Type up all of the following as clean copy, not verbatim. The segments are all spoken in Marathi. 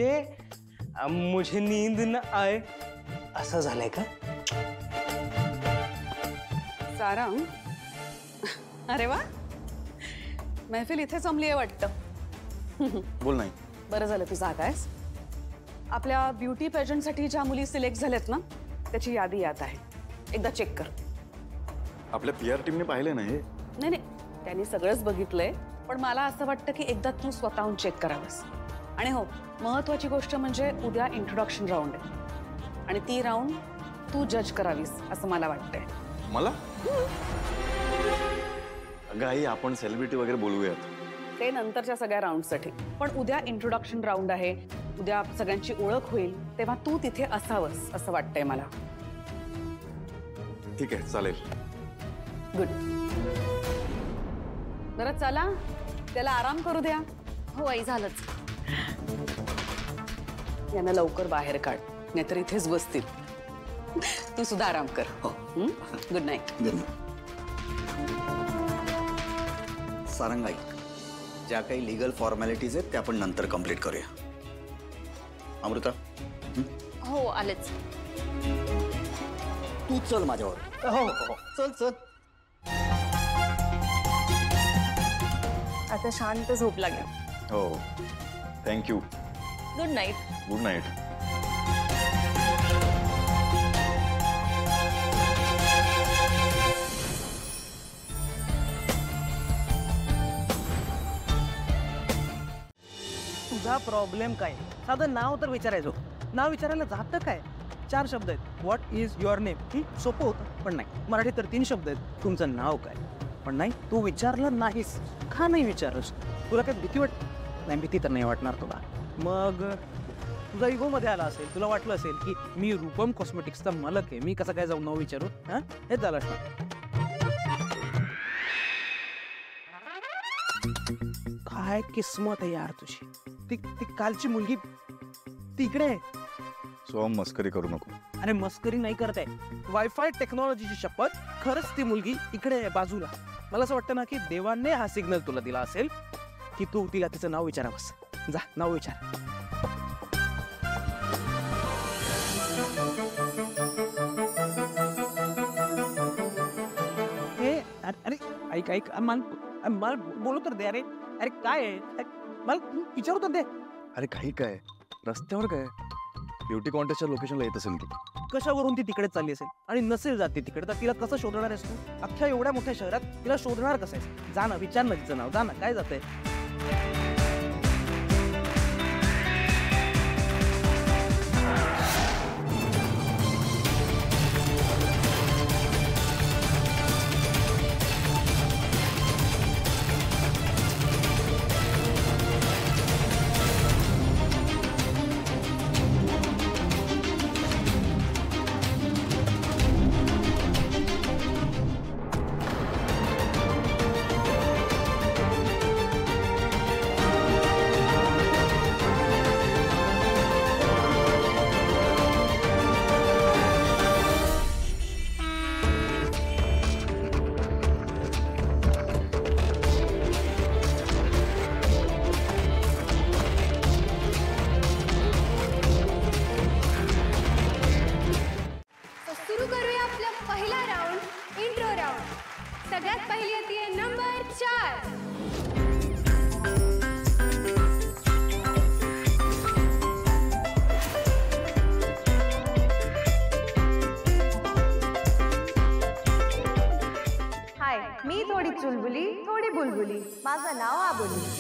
म्हणजे मुझे नींद न आए असं झालंय का? सारंग, अरे वा, महफिल इथे जमली आहे वाटतं. बोल नाही. बरं झालं तू जात आहेस. आपल्या ब्युटी पेजंटसाठी ज्या मुली सिलेक्ट झाल्यात ना, त्याची यादी यात आहे. एकदा चेक कर. आपल्या PR टीमने पाहिले ना हे? नाही नाही, त्यांनी सगळंच बघितलंय, पण मला असं वाटतं की एकदा तू स्वतःहून चेक करावंस. आणि हो, महत्वाची गोष्ट म्हणजे उद्या इंट्रोडक्शन राऊंड आहे आणि ती राऊंड तू जज करावीस असं मला वाटतंय. मला? अगं आई, आपण सेलिब्रिटी वगैरे बोलूयात. ते नंतरच्या सगळ्या राऊंडसाठी. पण उद्या इंट्रोडक्शन राऊंड आहे, उद्या सगळ्यांची ओळख होईल, तेव्हा तू तिथे असावंस असं वाटतंय मला. ठीक आहे, चालेल. गुड. जरा चला, त्याला आराम करू द्या. हो आई, झालंच. यांना लवकर बाहेर काढ, नाहीतर इथेच बसतील. तू सुद्धा आराम कर. Good night. Good night. सारंगाई, ज्या काही लीगल फॉर्मॅलिटीज आहेत त्या आपण नंतर कंप्लीट करूया. अमृता, हो आलेच. तू चल माझ्यावर. हो हो, चल चल. आता शांत झोप लागेल. हो, thank you. Good night. Good night. तुझा प्रॉब्लेम काय? साधं नाव तर विचारायचो. नाव विचारायला जातं काय? 4 शब्द आहेत. What is your name? सोपं होतं, पण नाही. मराठीत तर 3 शब्द आहेत. तुमचं नाव काय? पण नाही, तू विचारलं नाहीस. का नाही विचारस? तुला काय भीती वाट? नाही, भीती तर नाही वाटणार तुला. मग तुझा इगोमध्ये आला असेल, तुला वाटलं असेल की मी रूपम कॉस्मेटिक्सचा मालक आहे, मी कसं काय जाऊन नाव विचारू? हां, हेच झालं असणार. काय किस्मत आहे यार तुझी. ती कालची मुलगी तिकडे आहे. सोहम, मस्करी करू नको. अरे मस्करी नाही करत आहे. वायफाय टेक्नॉलॉजीची शपथ, खरंच ती मुलगी इकडे आहे बाजूला. मला असं वाटतं ना की देवाने हा सिग्नल तुला दिला असेल की तू तिला तिचं नाव विचारावंस. जा, नाव विचार. हे अरे ऐक ऐक, मला बोलू तर दे. अरे अरे काय आहे, मला विचारू तर दे. अरे काही काय, रस्त्यावर काय, ब्युटी कॉन्टेस्टच्या लोकेशनला येत असेल ती. कशावरून ती तिकडे चालली असेल आणि नसेल जाते तिकडे, तर तिला कसं शोधणार आहेस तू? अख्ख्या एवढ्या मोठ्या शहरात तिला शोधणार कसं आहेस? जा ना, विचार ना तिचं नाव. जा ना, काय जातंय? सगळ्यात पहिली येते नंबर 4. हाय, मी थोडी चुलबुली थोडी बुलबुली, माझं नाव आबोली.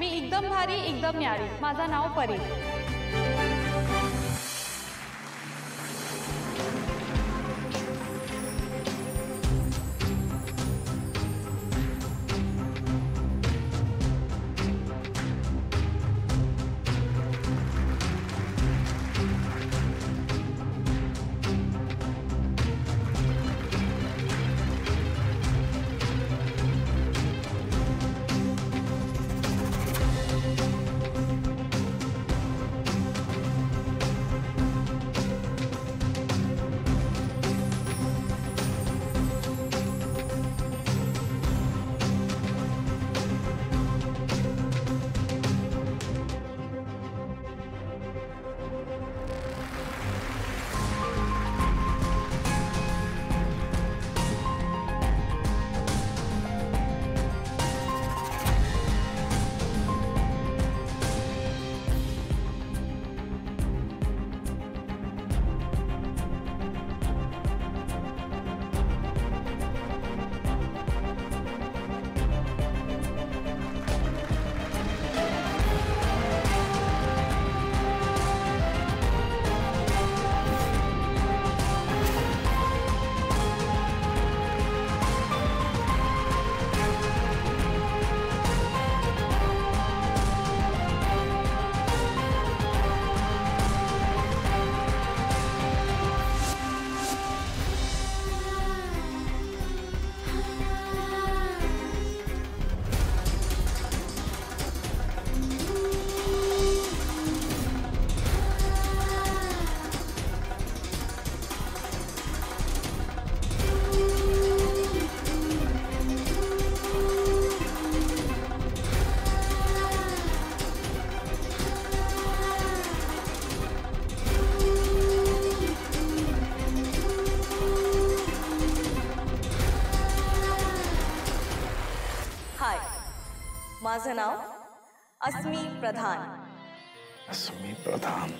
मी एकदम भारी एकदम न्यारी, माझं नाव परी. माझं नाव अस्मी प्रधान. अस्मी प्रधान.